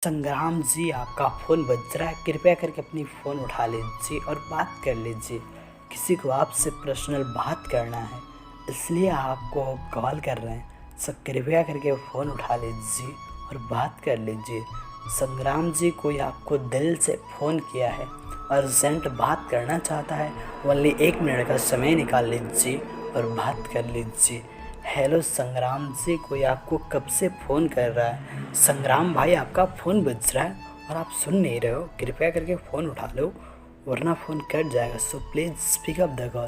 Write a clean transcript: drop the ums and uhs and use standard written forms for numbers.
संग्राम जी, आपका फ़ोन बज रहा है। कृपया करके अपनी फ़ोन उठा लीजिए और बात कर लीजिए। किसी को आपसे पर्सनल बात करना है, इसलिए आपको कॉल कर रहे हैं। सो कृपया करके फ़ोन उठा लीजिए और बात कर लीजिए। संग्राम जी, कोई आपको दिल से फ़ोन किया है, अर्जेंट बात करना चाहता है। ओनली 1 मिनट का समय निकाल लीजिए और बात कर लीजिए। हेलो संग्राम जी, कोई आपको कब से फ़ोन कर रहा है। संग्राम भाई, आपका फ़ोन बज रहा है और आप सुन नहीं रहे हो। कृपया करके फ़ोन उठा लो, वरना फ़ोन कट जाएगा। So please pick up the call.